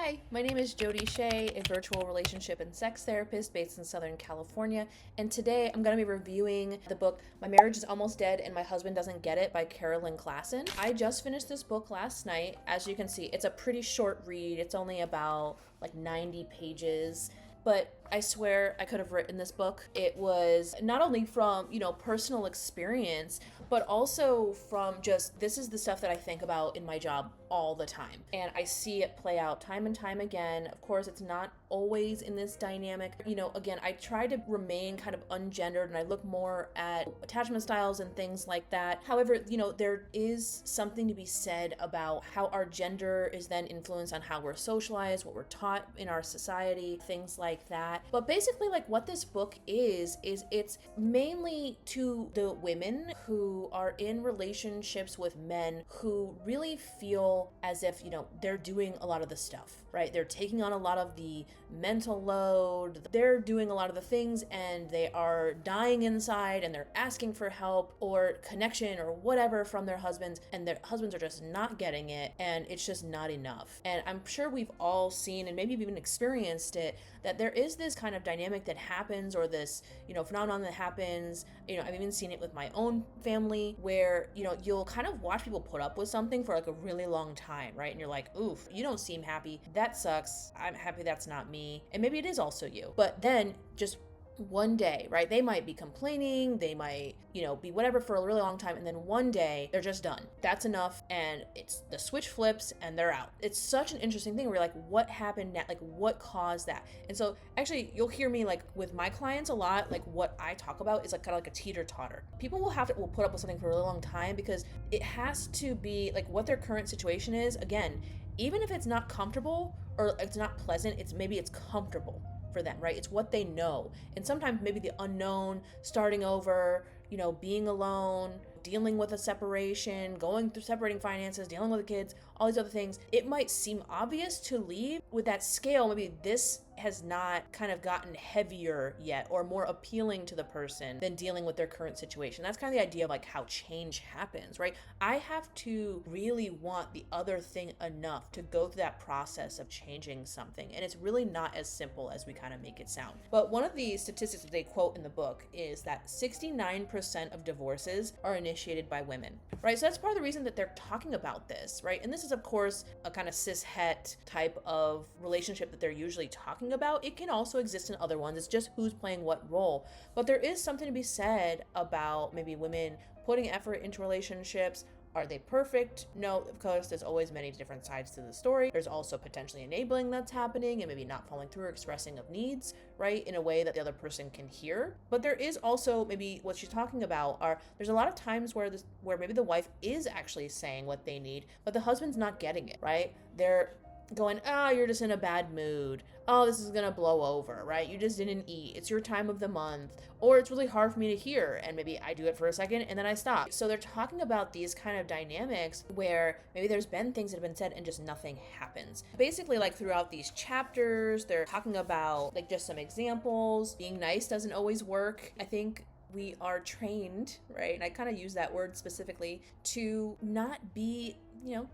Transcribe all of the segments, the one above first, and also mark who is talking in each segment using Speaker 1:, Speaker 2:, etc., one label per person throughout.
Speaker 1: Hi, my name is Jody Shea, a virtual relationship and sex therapist based in Southern California, and today I'm going to be reviewing the book My Marriage is Almost Dead and My Husband Doesn't Get It by Carolyn Klassen. I just finished this book last night. As you can see, it's a pretty short read. It's only about 90 pages. But I swear I could have written this book. It was not only from, personal experience, but also from just this is the stuff that I think about in my job all the time. And I see it play out time and time again. Of course, it's not always in this dynamic. Again, I try to remain kind of ungendered and I look more at attachment styles and things like that. However, there is something to be said about how our gender is then influenced on how we're socialized, what we're taught in our society, things like that. But basically, what this book is it's mainly to the women who are in relationships with men who really feel as if, they're doing a lot of the stuff, right? They're taking on a lot of the mental load. They're doing a lot of the things and they are dying inside and they're asking for help or connection or whatever from their husbands, and their husbands are just not getting it and it's just not enough. And I'm sure we've all seen and maybe even experienced it, that there is this kind of dynamic that happens, or this, phenomenon that happens. I've even seen it with my own family where, you'll kind of watch people put up with something for a really long time, right? And you're like, oof, you don't seem happy. That sucks. I'm happy that's not me. And maybe it is also you. But then just one day, right? They might be complaining, they might, be whatever for a really long time, and then one day they're just done. That's enough, and it's the switch flips and they're out. It's such an interesting thing where you're like, what happened now? What caused that? And so actually you'll hear me with my clients a lot, what I talk about is kind of like a teeter-totter. People will put up with something for a really long time because it has to be what their current situation is. Again, even if it's not comfortable or it's not pleasant, maybe it's comfortable for them, right? It's what they know. And sometimes maybe the unknown, starting over, being alone, dealing with a separation, going through separating finances, dealing with the kids, all these other things, it might seem obvious to leave. With that scale, maybe this has not kind of gotten heavier yet or more appealing to the person than dealing with their current situation. That's kind of the idea of how change happens, right? I have to really want the other thing enough to go through that process of changing something. And it's really not as simple as we kind of make it sound. But one of the statistics that they quote in the book is that 69% of divorces are initiated by women, right? So that's part of the reason that they're talking about this, right? And this is, of course, a kind of cis-het type of relationship that they're usually talking about. It can also exist in other ones. It's just who's playing what role. But there is something to be said about maybe women putting effort into relationships. Are they perfect? No, of course, there's always many different sides to the story. There's also potentially enabling that's happening and maybe not following through or expressing of needs, right, in a way that the other person can hear. But there is also maybe what she's talking about there's a lot of times where maybe the wife is actually saying what they need, but the husband's not getting it, right? They're going, you're just in a bad mood. Oh, this is gonna blow over, right? You just didn't eat. It's your time of the month. Or it's really hard for me to hear, and maybe I do it for a second and then I stop. So they're talking about these kind of dynamics where maybe there's been things that have been said and just nothing happens. Basically, throughout these chapters, they're talking about just some examples. Being nice doesn't always work. I think we are trained, right? And I kind of use that word specifically to not be,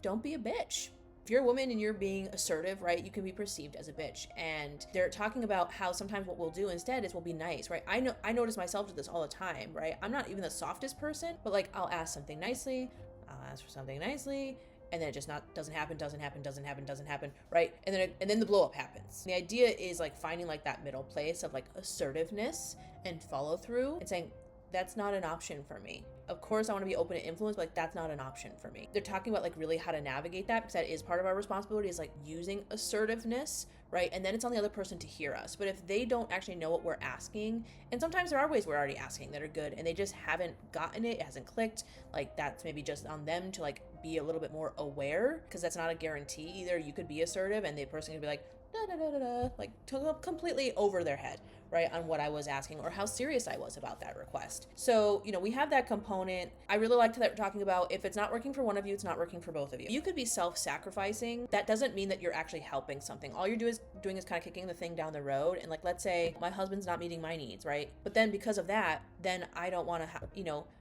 Speaker 1: don't be a bitch. If you're a woman and you're being assertive, right, you can be perceived as a bitch. And they're talking about how sometimes what we'll do instead is we'll be nice, right? I notice myself do this all the time, right? I'm not even the softest person, but I'll ask something nicely, I'll ask for something nicely, and then it just doesn't happen, right? And then the blow up happens. The idea is finding that middle place of assertiveness and follow through and saying, that's not an option for me. Of course, I want to be open to influence, but that's not an option for me. They're talking about really how to navigate that, because that is part of our responsibility, is using assertiveness, right? And then it's on the other person to hear us. But if they don't actually know what we're asking, and sometimes there are ways we're already asking that are good and they just haven't gotten it hasn't clicked, that's maybe just on them to be a little bit more aware, because that's not a guarantee either. You could be assertive and the person could be like, like completely over their head, right, on what I was asking or how serious I was about that request. So, we have that component. I really liked that we're talking about if it's not working for one of you, it's not working for both of you. You could be self-sacrificing. That doesn't mean that you're actually helping something. All you're doing is kind of kicking the thing down the road. And like, let's say my husband's not meeting my needs, right? But then because of that, then I don't want to have,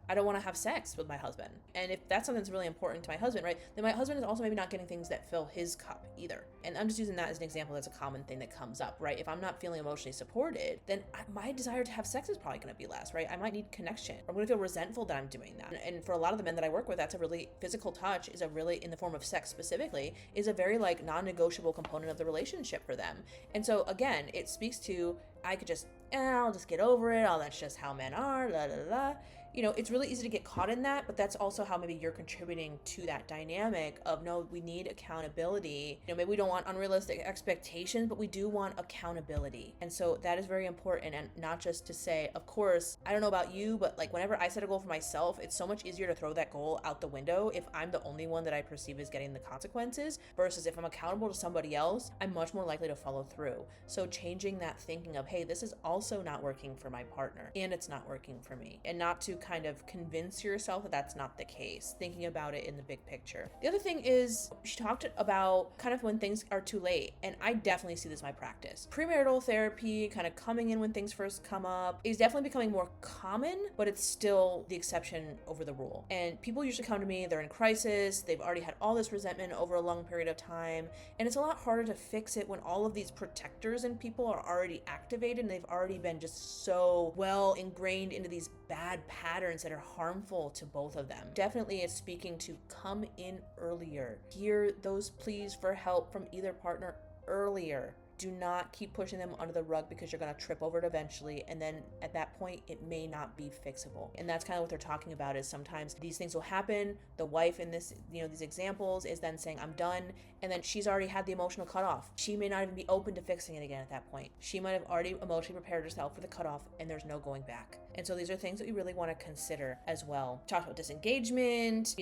Speaker 1: I don't want to have sex with my husband. And if that's something that's really important to my husband, right, then my husband is also maybe not getting things that fill his cup either. And I'm just using that as an example. That's a common thing that comes up, right? If I'm not feeling emotionally supported, then my desire to have sex is probably going to be less, right? I might need connection. I'm going to feel resentful that I'm doing that. And for a lot of the men that I work with, that's a really physical touch is a really, in the form of sex specifically, is a very like non-negotiable component of the relationship for them. And so again, it speaks to, I could just, I'll just get over it. Oh, that's just how men are, la la la. It's really easy to get caught in that, but that's also how maybe you're contributing to that dynamic of, no, we need accountability. Maybe we don't want unrealistic expectations, but we do want accountability. And so that is very important. And not just to say, of course, I don't know about you, but like whenever I set a goal for myself, it's so much easier to throw that goal out the window if I'm the only one that I perceive as getting the consequences, versus if I'm accountable to somebody else, I'm much more likely to follow through. So changing that thinking of, hey, this is also not working for my partner and it's not working for me, and not to kind of convince yourself that that's not the case, thinking about it in the big picture. The other thing is she talked about kind of when things are too late, and I definitely see this in my practice. Premarital therapy, kind of coming in when things first come up, is definitely becoming more common, but it's still the exception over the rule. And people usually come to me, they're in crisis, they've already had all this resentment over a long period of time, and it's a lot harder to fix it when all of these protectors in people are already activated and they've already been just so well ingrained into these bad patterns that are harmful to both of them. Definitely it's speaking to come in earlier. Hear those pleas for help from either partner earlier. Do not keep pushing them under the rug because you're going to trip over it eventually. And then at that point, it may not be fixable. And that's kind of what they're talking about, is sometimes these things will happen. The wife in this, these examples is then saying, I'm done. And then she's already had the emotional cutoff. She may not even be open to fixing it again at that point. She might have already emotionally prepared herself for the cutoff and there's no going back. And so these are things that we really want to consider as well. Talk about disengagement,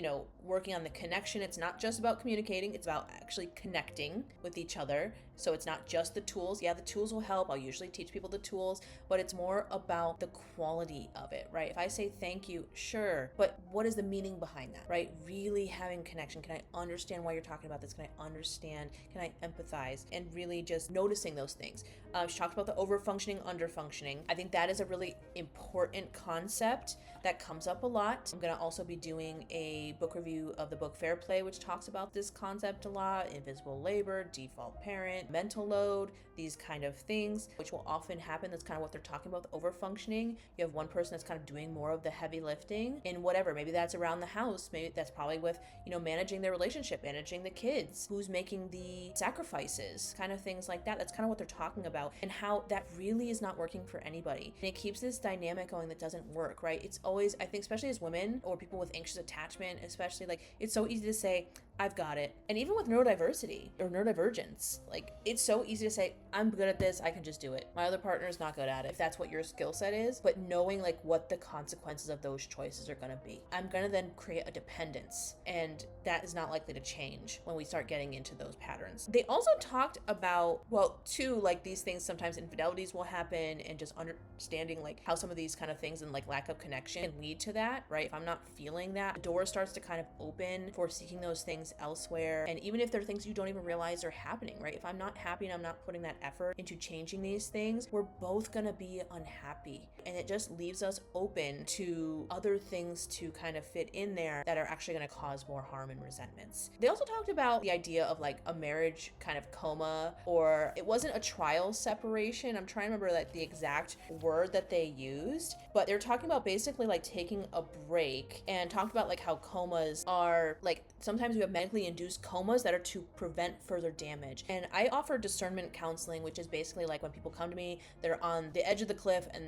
Speaker 1: working on the connection. It's not just about communicating, it's about actually connecting with each other. So it's not just the tools. Yeah, the tools will help. I'll usually teach people the tools, but it's more about the quality of it, right? If I say thank you, sure, but what is the meaning behind that, right? Really having connection. Can I understand why you're talking about this? Can I understand? Can I empathize? And really just noticing those things. She talked about the over-functioning, under-functioning. I think that is a really important concept that comes up a lot. I'm going to also be doing a book review of the book Fair Play, which talks about this concept a lot: invisible labor, default parent, mental load, these kind of things, which will often happen. That's kind of what they're talking about, the over-functioning. You have one person that's kind of doing more of the heavy lifting in whatever. Maybe that's around the house. Maybe that's probably with, managing their relationship, managing the kids, who's making the sacrifices, kind of things like that. That's kind of what they're talking about, and how that really is not working for anybody. And it keeps this dynamic going that doesn't work, right? It's always, I think, especially as women or people with anxious attachment, especially, like, it's so easy to say, I've got it. And even with neurodiversity or neurodivergence, like, it's so easy to say, I'm good at this, I can just do it. My other partner is not good at it, if that's what your skill set is. But knowing like what the consequences of those choices are going to be. I'm going to then create a dependence, and that is not likely to change when we start getting into those patterns. They also talked about, like, these things, sometimes infidelities will happen, and just understanding like how some of these kind of things and like lack of connection can lead to that, right? If I'm not feeling that, the door starts to kind of open for seeking those things elsewhere. And even if they're things you don't even realize are happening, right? If I'm not happy and I'm not putting that effort into changing these things, we're both gonna be unhappy. And it just leaves us open to other things to kind of fit in there that are actually gonna cause more harm and resentments. They also talked about the idea of like a marriage kind of coma, or it wasn't a trial separation. I'm trying to remember like the exact word that they used, but they're talking about basically like taking a break, and talked about like how comas are like, sometimes we have medically induced comas that are to prevent further damage. And I offer discernment counseling, which is basically like when people come to me, they're on the edge of the cliff, and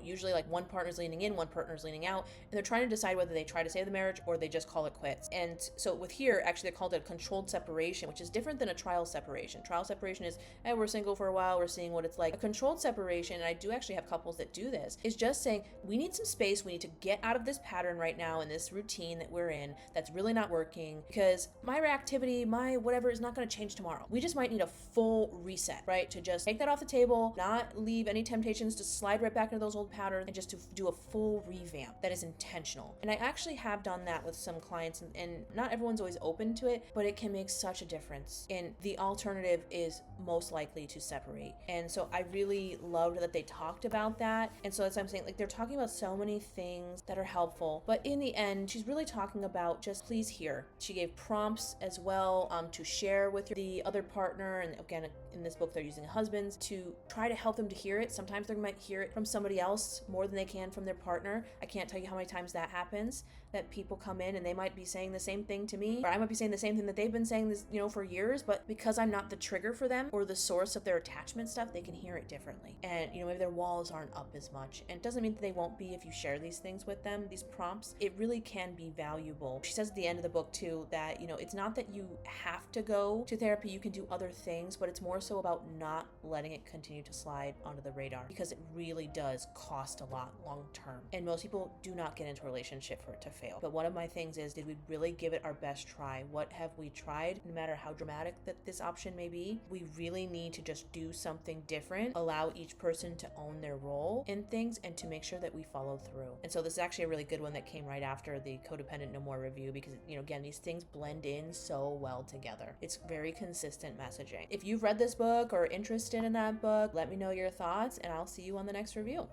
Speaker 1: usually like one partner's leaning in, one partner's leaning out, and they're trying to decide whether they try to save the marriage or they just call it quits. And so with here, actually they called it a controlled separation, which is different than a trial separation. Trial separation is, hey, we're single for a while, we're seeing what it's like. A controlled separation, and I do actually have couples that do this, is just saying, we need some space, we need to get out of this pattern right now, in this routine that we're in that's really not working, because my reactivity, my whatever is not going to change tomorrow. We just might need a full reset, right? To just take that off the table, not leave any temptations to slide right back into those old patterns, and just to do a full revamp that is intentional. And I actually have done that with some clients, and not everyone's always open to it, but it can make such a difference. And the alternative is most likely to separate. And so I really loved that they talked about that. And so that's what I'm saying, like, they're talking about so many things that are helpful, but in the end, she's really talking about just please hear. She gave prompts as well to share with the other partner. And again, in this book, they're using husbands to try to help them to hear it. Sometimes they might hear it from somebody else more than they can from their partner. I can't tell you how many times that happens, that people come in and they might be saying the same thing to me, or I might be saying the same thing that they've been saying this, for years, but because I'm not the trigger for them or the source of their attachment stuff, they can hear it differently. And, maybe their walls aren't up as much. And it doesn't mean that they won't be if you share these things with them, these prompts. It really can be valuable. She says at the end of the book too that, it's not that you have to go to therapy, you can do other things, but it's more so about not letting it continue to slide onto the radar, because it really does cost a lot long term. And most people do not get into a relationship for it to fail. But one of my things is, did we really give it our best try? What have we tried? No matter how dramatic that this option may be, we really need to just do something different, allow each person to own their role in things, and to make sure that we follow through. And so this is actually a really good one that came right after the Codependent No More review, because, again, these things blend in so well together. It's very consistent messaging. If you've read this book or interested in that book, let me know your thoughts, and I'll see you on the next review.